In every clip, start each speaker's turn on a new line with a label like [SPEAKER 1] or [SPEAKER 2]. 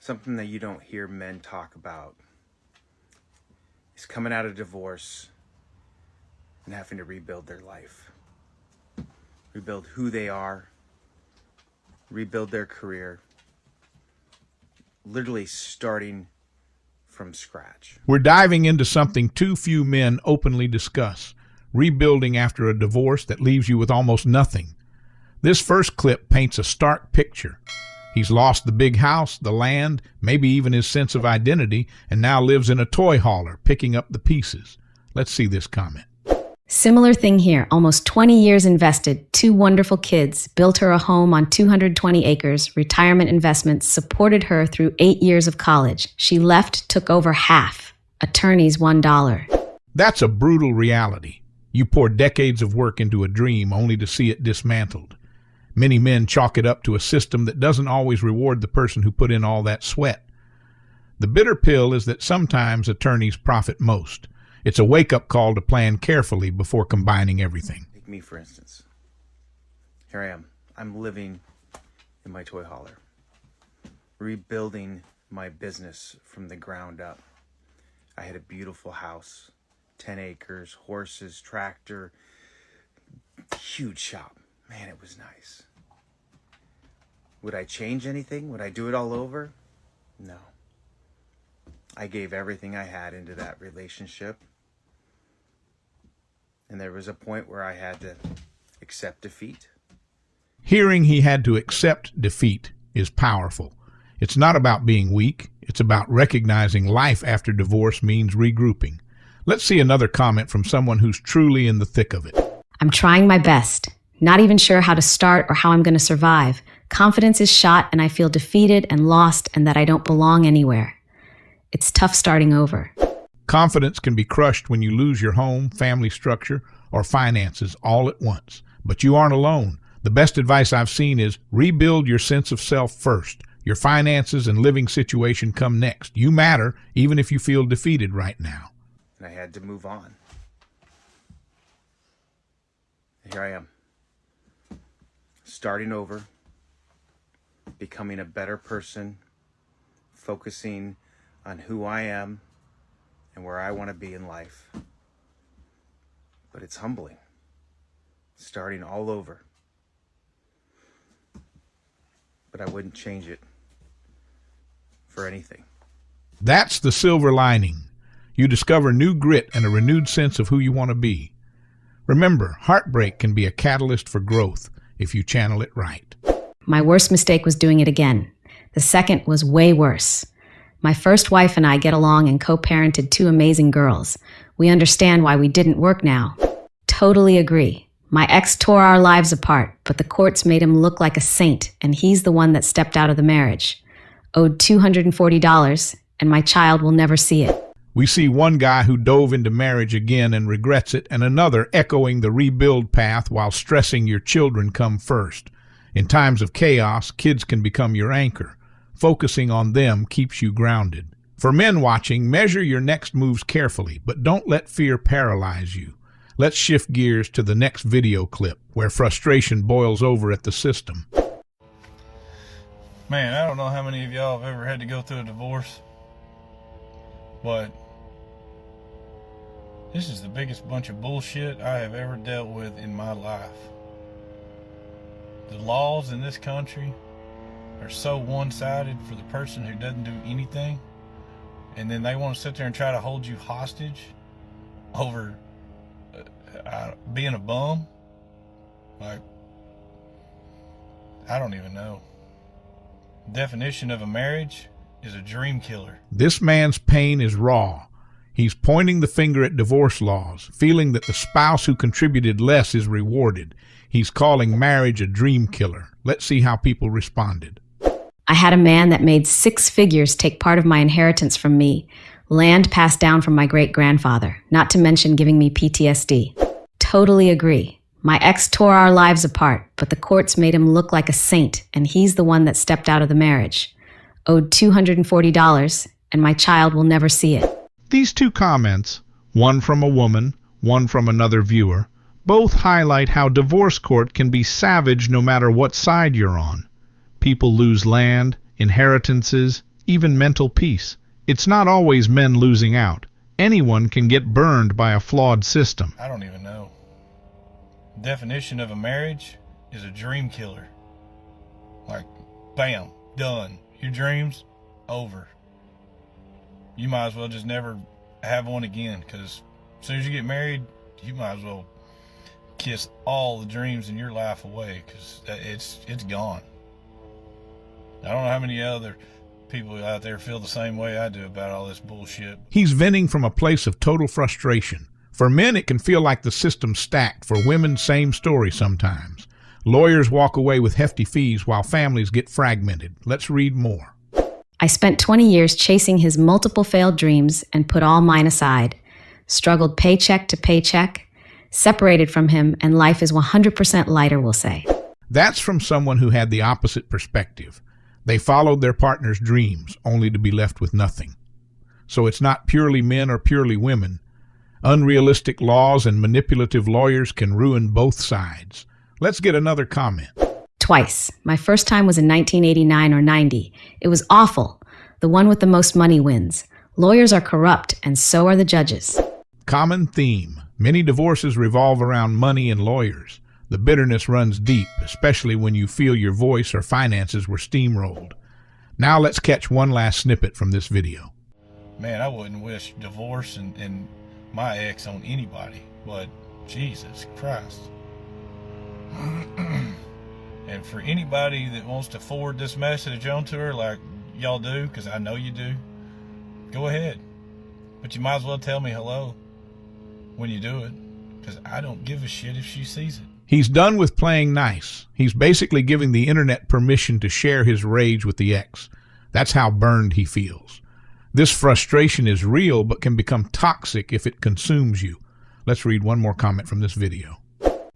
[SPEAKER 1] Something that you don't hear men talk about is coming out of divorce and having to rebuild their life. Rebuild who they are, rebuild their career, literally starting from scratch.
[SPEAKER 2] We're diving into something too few men openly discuss: rebuilding after a divorce that leaves you with almost nothing. This first clip paints a stark picture. He's lost the big house, the land, maybe even his sense of identity, and now lives in a toy hauler, picking up the pieces. Let's see this comment.
[SPEAKER 3] Similar thing here. Almost 20 years invested, 2 wonderful kids, built her a home on 220 acres, retirement investments, supported her through 8 years of college. She left, took over half. Attorneys $1.
[SPEAKER 2] That's a brutal reality. You pour decades of work into a dream only to see it dismantled. Many men chalk it up to a system that doesn't always reward the person who put in all that sweat. The bitter pill is that sometimes attorneys profit most. It's a wake-up call to plan carefully before combining everything.
[SPEAKER 1] Take me, for instance. Here I am. I'm living in my toy hauler, rebuilding my business from the ground up. I had a beautiful house, 10 acres, horses, tractor, huge shop. Man, it was nice. Would I change anything? Would I do it all over? No. I gave everything I had into that relationship. And there was a point where I had to accept defeat.
[SPEAKER 2] Hearing he had to accept defeat is powerful. It's not about being weak. It's about recognizing life after divorce means regrouping. Let's see another comment from someone who's truly in the thick of it.
[SPEAKER 3] I'm trying my best. Not even sure how to start or how I'm going to survive. Confidence is shot and I feel defeated and lost and that I don't belong anywhere. It's tough starting over.
[SPEAKER 2] Confidence can be crushed when you lose your home, family structure, or finances all at once. But you aren't alone. The best advice I've seen is rebuild your sense of self first. Your finances and living situation come next. You matter, even if you feel defeated right now.
[SPEAKER 1] And I had to move on. Here I am. Starting over, becoming a better person, focusing on who I am and where I want to be in life. But it's humbling, starting all over. But I wouldn't change it for anything.
[SPEAKER 2] That's the silver lining. You discover new grit and a renewed sense of who you want to be. Remember, heartbreak can be a catalyst for growth if you channel it right.
[SPEAKER 3] My worst mistake was doing it again. The second was way worse. My first wife and I get along and co-parented 2 amazing girls. We understand why we didn't work now. Totally agree. My ex tore our lives apart, but the courts made him look like a saint, and he's the one that stepped out of the marriage. Owed $240, and my child will never see it.
[SPEAKER 2] We see one guy who dove into marriage again and regrets it, and another echoing the rebuild path while stressing your children come first. In times of chaos, kids can become your anchor. Focusing on them keeps you grounded. For men watching, measure your next moves carefully, but don't let fear paralyze you. Let's shift gears to the next video clip, where frustration boils over at the system.
[SPEAKER 4] Man, I don't know how many of y'all have ever had to go through a divorce, but this is the biggest bunch of bullshit I have ever dealt with in my life. The laws in this country are so one-sided for the person who doesn't do anything, and then they want to sit there and try to hold you hostage over being a bum. Like, I don't even know. Definition of a marriage is a dream killer.
[SPEAKER 2] This man's pain is raw. He's pointing the finger at divorce laws, feeling that the spouse who contributed less is rewarded. He's calling marriage a dream killer. Let's see how people responded.
[SPEAKER 3] I had a man that made 6 figures take part of my inheritance from me, land passed down from my great-grandfather, not to mention giving me PTSD. Totally agree. My ex tore our lives apart, but the courts made him look like a saint, and he's the one that stepped out of the marriage. Owed $240, and my child will never see it.
[SPEAKER 2] These 2 comments, one from a woman, one from another viewer, both highlight how divorce court can be savage no matter what side you're on. People lose land, inheritances, even mental peace. It's not always men losing out. Anyone can get burned by a flawed system.
[SPEAKER 4] I don't even know. The definition of a marriage is a dream killer. Like, bam, done. Your dreams, over. You might as well just never have one again, because as soon as you get married, you might as well kiss all the dreams in your life away, because it's gone. I don't know how many other people out there feel the same way I do about all this bullshit.
[SPEAKER 2] He's venting from a place of total frustration. For men, it can feel like the system's stacked. For women, same story sometimes. Lawyers walk away with hefty fees while families get fragmented. Let's read more.
[SPEAKER 3] I spent 20 years chasing his multiple failed dreams and put all mine aside. Struggled paycheck to paycheck, separated from him, and life is 100% lighter, we'll say.
[SPEAKER 2] That's from someone who had the opposite perspective. They followed their partner's dreams, only to be left with nothing. So it's not purely men or purely women. Unrealistic laws and manipulative lawyers can ruin both sides. Let's get another comment.
[SPEAKER 3] Twice. My first time was in 1989 or 90. It was awful. The one with the most money wins. Lawyers are corrupt, and so are the judges.
[SPEAKER 2] Common theme. Many divorces revolve around money and lawyers. The bitterness runs deep, especially when you feel your voice or finances were steamrolled. Now let's catch one last snippet from this video.
[SPEAKER 4] Man, I wouldn't wish divorce and my ex on anybody, but Jesus Christ. And for anybody that wants to forward this message onto her like y'all do, because I know you do, go ahead. But you might as well tell me hello when you do it, because I don't give a shit if she sees it.
[SPEAKER 2] He's done with playing nice. He's basically giving the internet permission to share his rage with the ex. That's how burned he feels. This frustration is real, but can become toxic if it consumes you. Let's read one more comment from this video.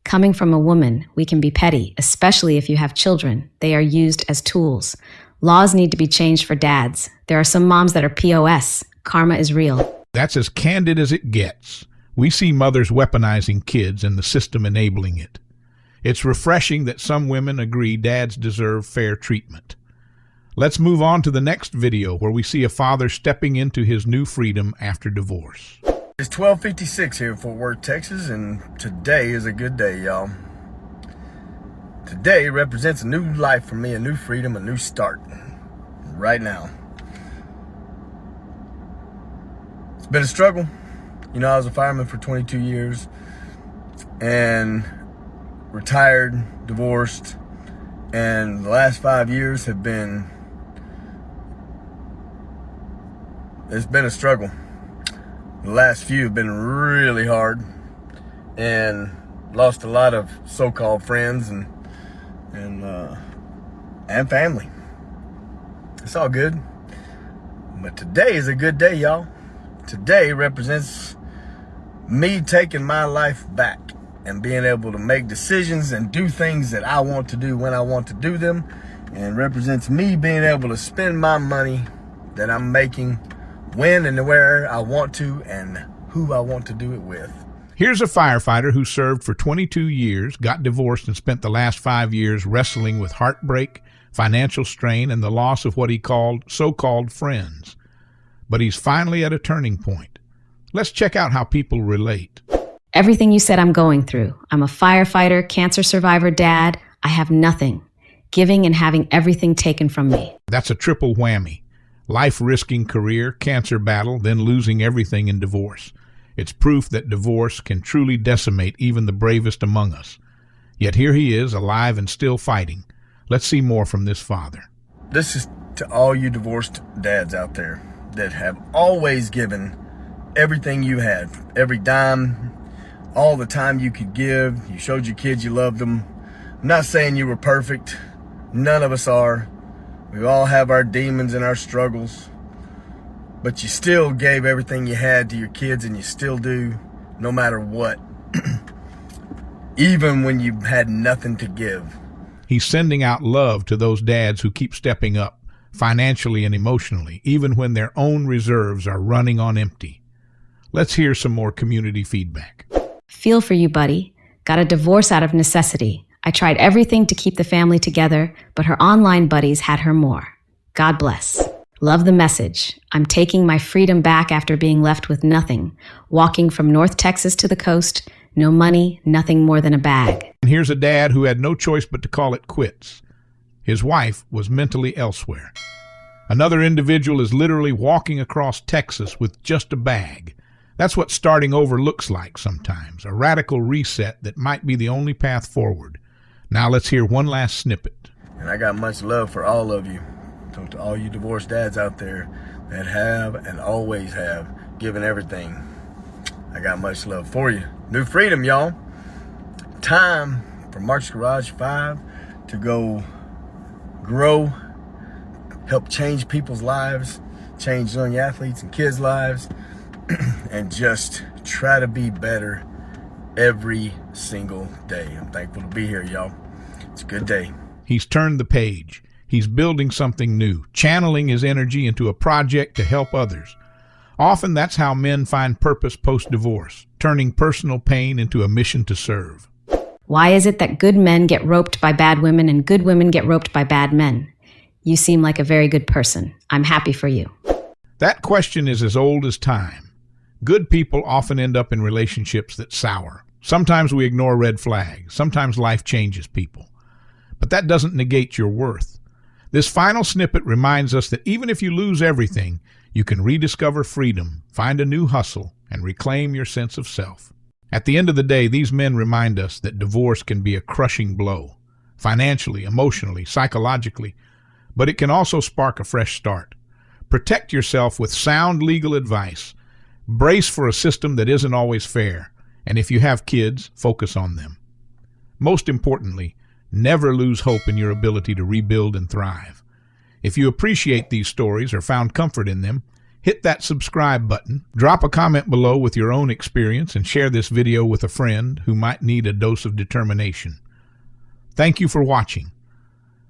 [SPEAKER 3] Coming from a woman, we can be petty, especially if you have children. They are used as tools. Laws need to be changed for dads. There are some moms that are POS. Karma is real.
[SPEAKER 2] That's as candid as it gets. We see mothers weaponizing kids and the system enabling it. It's refreshing that some women agree dads deserve fair treatment. Let's move on to the next video where we see a father stepping into his new freedom after divorce.
[SPEAKER 5] It's 12:56 here in Fort Worth, Texas, and today is a good day, y'all. Today represents a new life for me, a new freedom, a new start. Right now. It's been a struggle. You know, I was a fireman for 22 years and retired, divorced, and the last 5 years have been, it's been a struggle. The last few have been really hard, and lost a lot of so-called friends and family. It's all good. But today is a good day, y'all. Today represents me taking my life back and being able to make decisions and do things that I want to do when I want to do them, and represents me being able to spend my money that I'm making when and where I want to and who I want to do it with.
[SPEAKER 2] Here's a firefighter who served for 22 years, got divorced, and spent the last 5 years wrestling with heartbreak, financial strain, and the loss of what he called so-called friends. But he's finally at a turning point. Let's check out how people relate.
[SPEAKER 3] Everything you said I'm going through. I'm a firefighter, cancer survivor, dad. I have nothing. Giving and having everything taken from me.
[SPEAKER 2] That's a triple whammy. Life-risking career, cancer battle, then losing everything in divorce. It's proof that divorce can truly decimate even the bravest among us. Yet here he is, alive and still fighting. Let's see more from this father.
[SPEAKER 5] This is to all you divorced dads out there that have always given everything you had, every dime, all the time you could give. You showed your kids you loved them. I'm not saying you were perfect. None of us are. We all have our demons and our struggles. But you still gave everything you had to your kids, and you still do, no matter what. Even when you had nothing to give.
[SPEAKER 2] He's sending out love to those dads who keep stepping up, financially and emotionally, even when their own reserves are running on empty. Let's hear some more community feedback.
[SPEAKER 3] Feel for you, buddy. Got a divorce out of necessity. I tried everything to keep the family together, but her online buddies had her more. God bless. Love the message. I'm taking my freedom back after being left with nothing. Walking from North Texas to the coast, no money, nothing more than a bag.
[SPEAKER 2] And here's a dad who had no choice but to call it quits. His wife was mentally elsewhere. Another individual is literally walking across Texas with just a bag. That's what starting over looks like sometimes, a radical reset that might be the only path forward. Now let's hear one last snippet.
[SPEAKER 5] And I got much love for all of you. To all you divorced dads out there that have and always have given everything. I got much love for you. New freedom, y'all. Time for Mark's Garage 5 to go grow, help change people's lives, change young athletes and kids' lives, and just try to be better every single day. I'm thankful to be here, y'all. It's a good day.
[SPEAKER 2] He's turned the page. He's building something new, channeling his energy into a project to help others. Often that's how men find purpose post-divorce, turning personal pain into a mission to serve.
[SPEAKER 3] Why is it that good men get roped by bad women and good women get roped by bad men? You seem like a very good person. I'm happy for you.
[SPEAKER 2] That question is as old as time. Good people often end up in relationships that sour. Sometimes we ignore red flags. Sometimes life changes people. But that doesn't negate your worth. This final snippet reminds us that even if you lose everything, you can rediscover freedom, find a new hustle, and reclaim your sense of self. At the end of the day, these men remind us that divorce can be a crushing blow, financially, emotionally, psychologically, but it can also spark a fresh start. Protect yourself with sound legal advice. Brace for a system that isn't always fair, and if you have kids, focus on them. Most importantly, never lose hope in your ability to rebuild and thrive. If you appreciate these stories or found comfort in them, hit that subscribe button, drop a comment below with your own experience, and share this video with a friend who might need a dose of determination. Thank you for watching.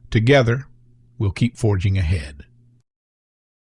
[SPEAKER 2] Together, we'll keep forging ahead.